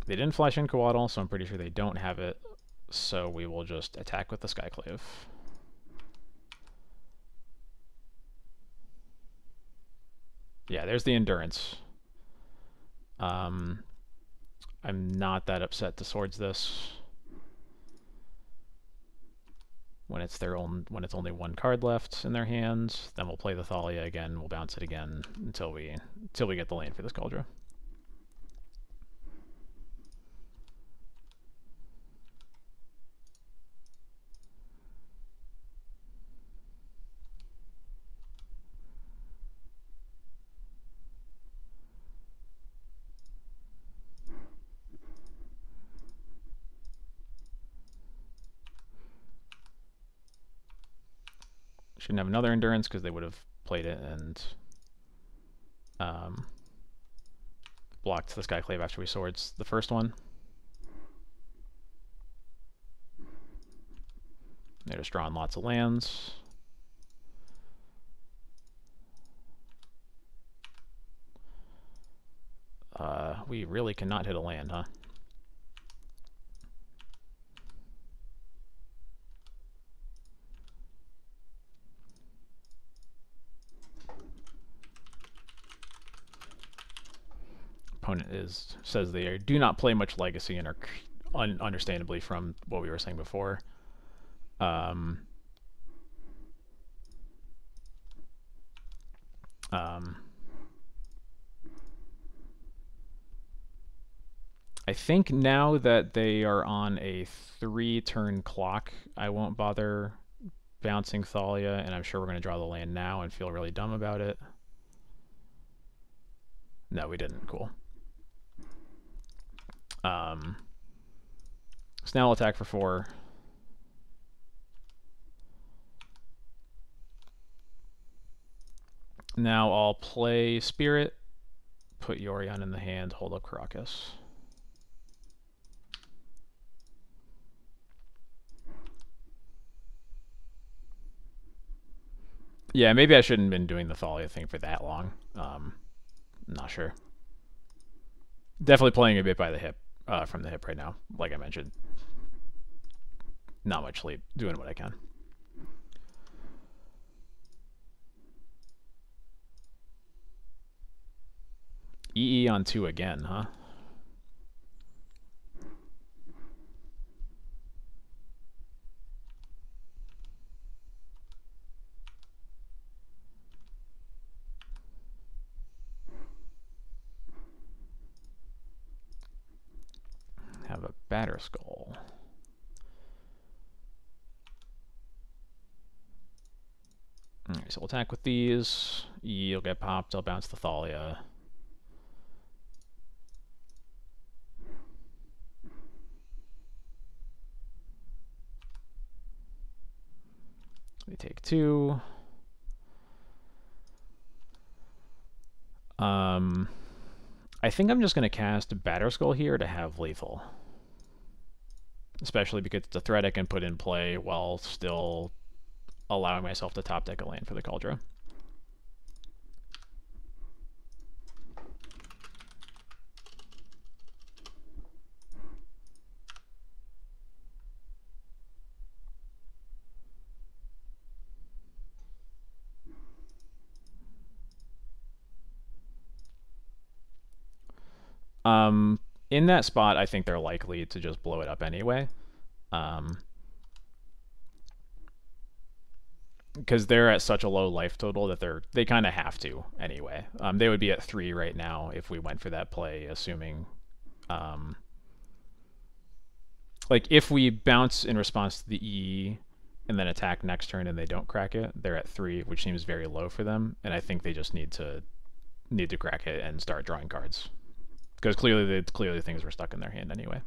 A: They didn't flash in Coatl, so I'm pretty sure they don't have it. So we will just attack with the Skyclave. Yeah, there's the Endurance. I'm not that upset to swords this. When it's only one card left in their hands, then we'll play the Thalia again. We'll bounce it again until we get the land for this Kaldra. Shouldn't have another Endurance because they would have played it and blocked the Skyclave after we swords the first one. They're just drawing lots of lands. We really cannot hit a land, huh? Opponent says they do not play much Legacy and are understandably from what we were saying before. I think now that they are on a 3-turn clock, I won't bother bouncing Thalia, and I'm sure we're going to draw the land now and feel really dumb about it. No, we didn't. Cool. So now we'll attack for 4. Now I'll play Spirit, put Yorion in the hand, hold up Caracas. Yeah, maybe I shouldn't have been doing the Thalia thing for that long. Not sure. Definitely playing a bit by the hip, from the hip right now, like I mentioned. Not much sleep, doing what I can. EE on 2 again, huh? Have a Batter Skull. Alright, so we'll attack with these. You'll get popped, I'll bounce the Thalia. They take 2. I think I'm just going to cast Batter Skull here to have lethal. Especially because it's a threat I can put in play while still allowing myself to top deck a land for the Kaldra. In that spot, I think they're likely to just blow it up anyway. Because they're at such a low life total that they kind of have to anyway. They would be at 3 right now if we went for that play, assuming... like, if we bounce in response to the E and then attack next turn and they don't crack it, they're at 3, which seems very low for them, and I think they just need to crack it and start drawing cards. Because clearly things were stuck in their hand anyway.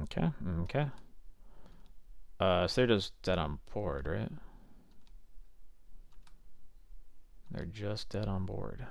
A: Okay, okay. So they're just dead on board, right? They're just dead on board.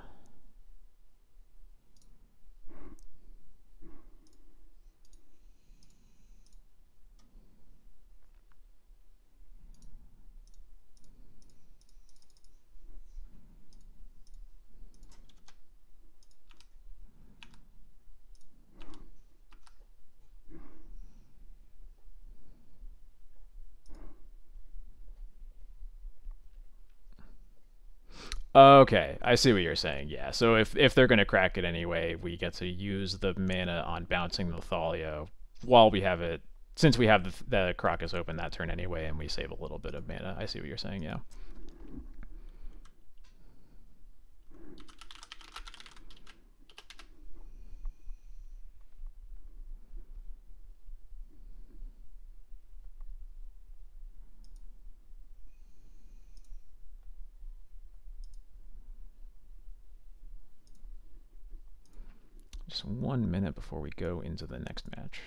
A: Okay, I see what you're saying. Yeah, so if they're gonna crack it anyway, we get to use the mana on bouncing the Thalia while we have it. Since we have the Crocus open that turn anyway, and we save a little bit of mana. I see what you're saying. Yeah. Just 1 minute before we go into the next match.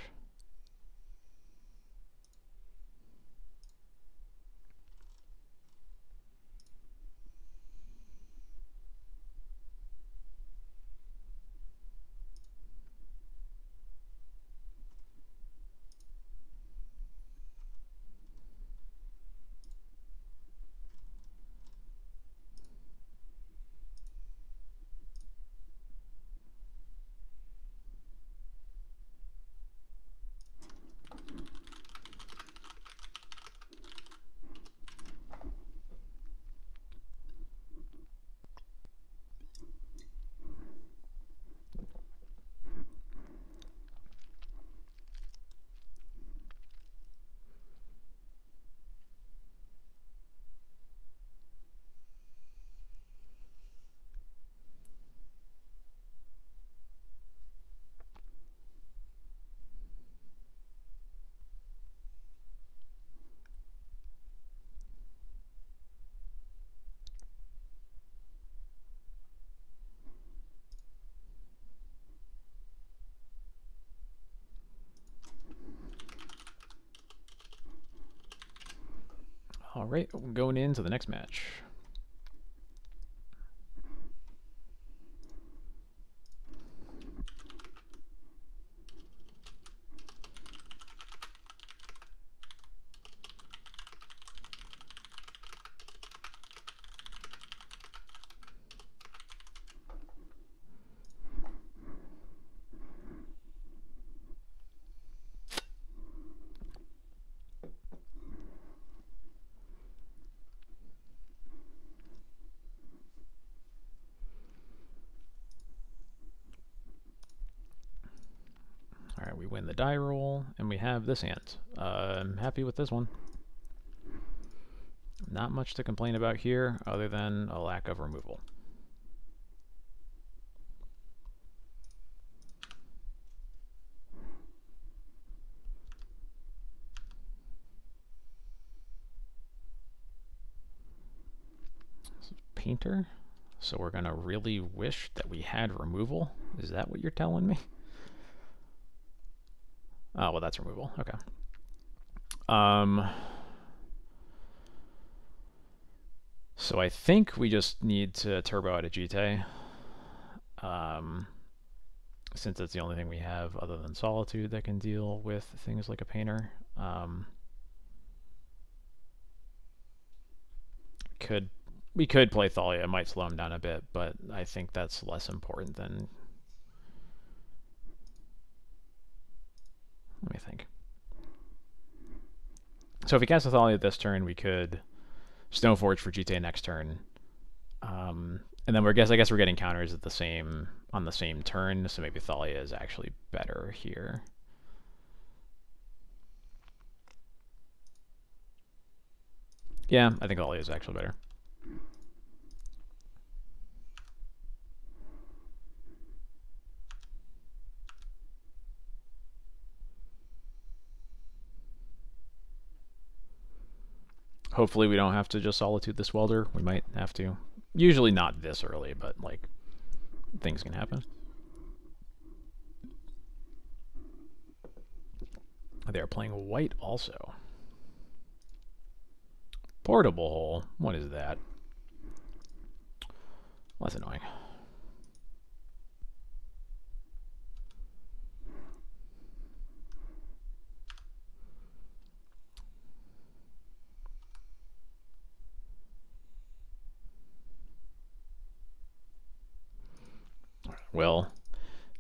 A: All right, going into the next match. All right, we win the die roll, and we have this hand. I'm happy with this one. Not much to complain about here, other than a lack of removal. This is Painter, so we're gonna really wish that we had removal. Is that what you're telling me? Oh, well, that's removal. Okay. So I think we just need to turbo out a GT. Since it's the only thing we have other than Solitude that can deal with things like a Painter. We could play Thalia. It might slow him down a bit, but I think that's less important than... Let me think. So if we cast a Thalia this turn, we could Stoneforge for GTA next turn, And then I guess we're getting counters at the same on the same turn, so maybe Thalia is actually better here. Yeah, I think Thalia is actually better. Hopefully we don't have to just Solitude this Welder. We might have to. Usually not this early, but like things can happen. They're playing white also. Portable hole. What is that? Well, that's annoying. Well,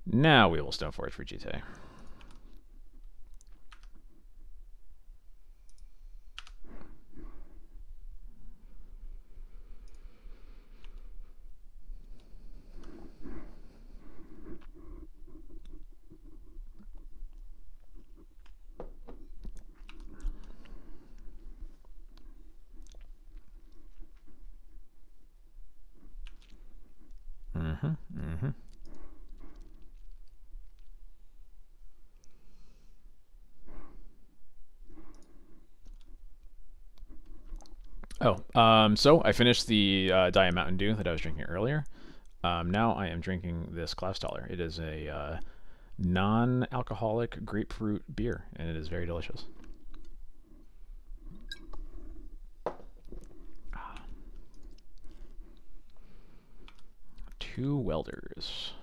A: now we will Stoneforge for GT. So I finished the Diet Mountain Dew that I was drinking earlier. Now I am drinking this Klausstaller. It is a non-alcoholic grapefruit beer, and it is very delicious. Two welders.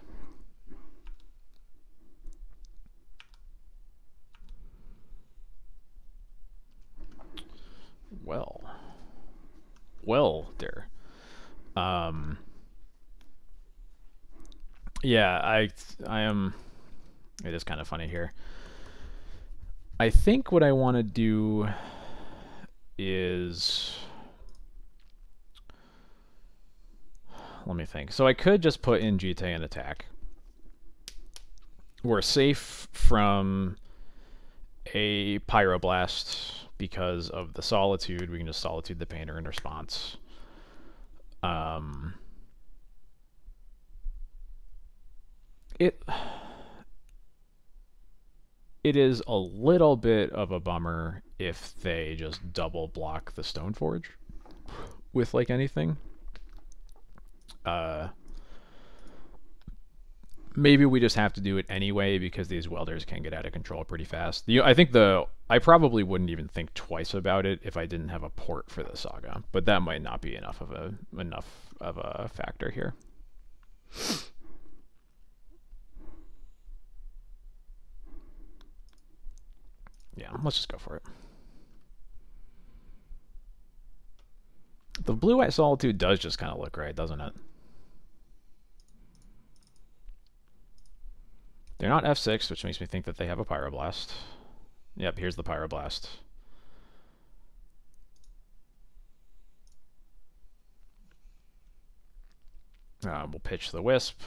A: Welder. Yeah, I am. It is kind of funny here. I think what I want to do is, let me think. So I could just put in GT and attack. We're safe from a Pyroblast because of the Solitude. We can just Solitude the Painter in response. It is a little bit of a bummer if they just double block the Stoneforge with like anything. Maybe we just have to do it anyway because these welders can get out of control pretty fast. I think I probably wouldn't even think twice about it if I didn't have a port for the Saga, but that might not be enough of a factor here. Yeah, let's just go for it. The blue-white Solitude does just kind of look right, doesn't it? They're not F6, which makes me think that they have a Pyroblast. Yep, here's the Pyroblast. We'll pitch the Wisp.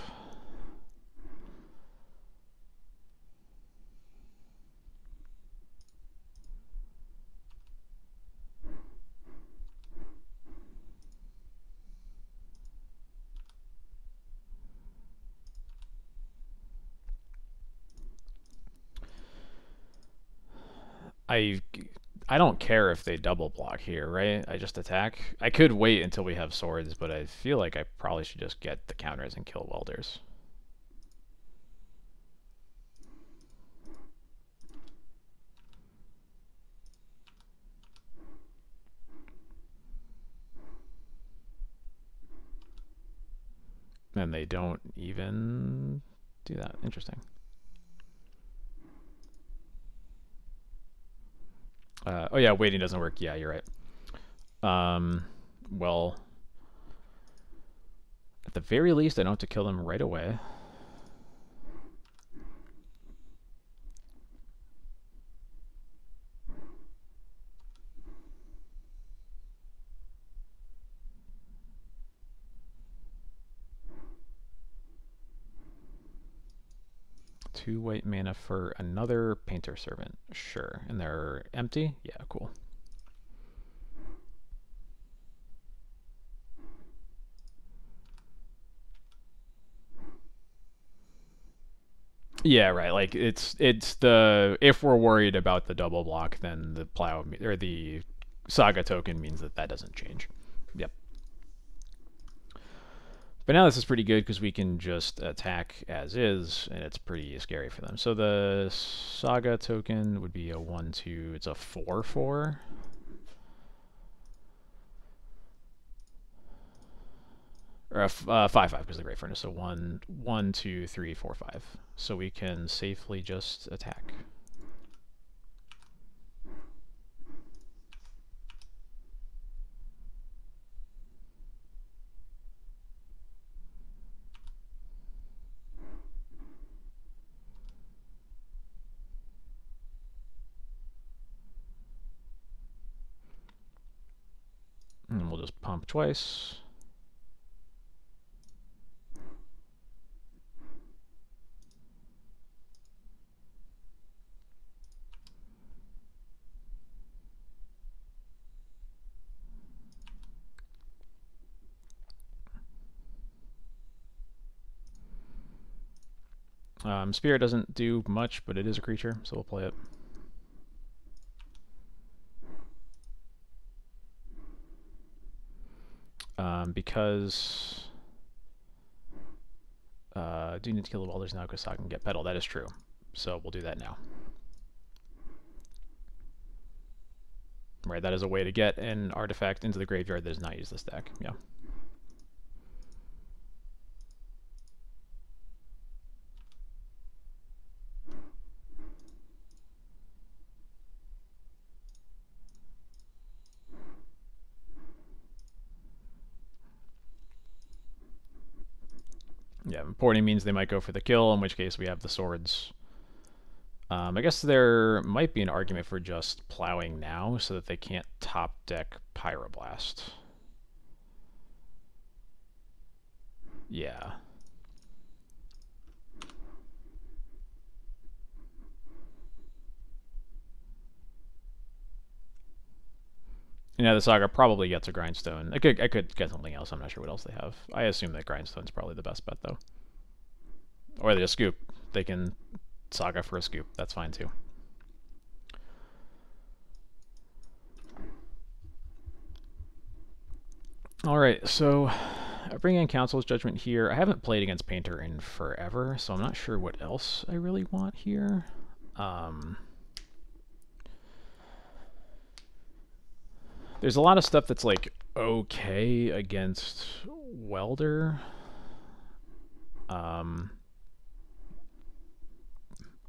A: I don't care if they double block here, right? I just attack. I could wait until we have swords, but I feel like I probably should just get the counters and kill welders. And they don't even do that. Interesting. Oh yeah, waiting doesn't work. Yeah, you're right. Well, at the very least, I don't have to kill them right away. 2 white mana for another Painter Servant. Sure. And they're empty? Yeah, cool. Yeah, right. Like it's the if we're worried about the double block, then the plow or the saga token means that doesn't change. Yep. But now this is pretty good because we can just attack as is, and it's pretty scary for them. So the saga token would be a 1/2. It's a 4/4. Or a 5/5 because of the Great Furnace. So 1, 2, 3, 4, 5. So we can safely just attack. And we'll just pump twice. Spirit doesn't do much, but it is a creature, so we'll play it. Because I do need to kill the welders now because I can get petal. That is true. So we'll do that now. Right, that is a way to get an artifact into the graveyard that does not use this deck. Yeah. Yeah, importing means they might go for the kill, in which case we have the swords. I guess there might be an argument for just plowing now so that they can't top deck Pyroblast. Yeah. You know, the saga probably gets a grindstone. I could get something else. I'm not sure what else they have. I assume that grindstone's probably the best bet though. Or they just scoop. They can saga for a scoop. That's fine too. Alright, so I bring in Council's Judgment here. I haven't played against Painter in forever, so I'm not sure what else I really want here. There's a lot of stuff that's like okay against Welder.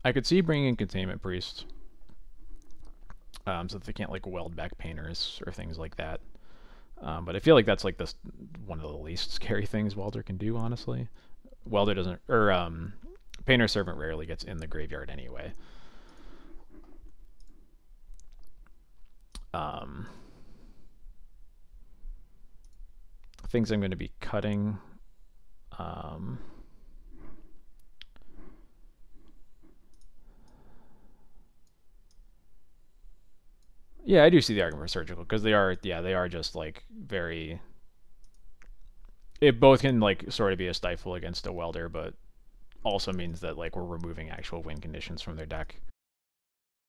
A: I could see bringing in Containment Priest, so that they can't like weld back Painters or things like that. But I feel like that's like one of the least scary things Welder can do, honestly. Welder doesn't, or Painter Servant rarely gets in the graveyard anyway. Things I'm going to be cutting. Yeah, I do see the argument for surgical because they are just like very. It both can like sort of be a stifle against a welder, but also means that like we're removing actual win conditions from their deck.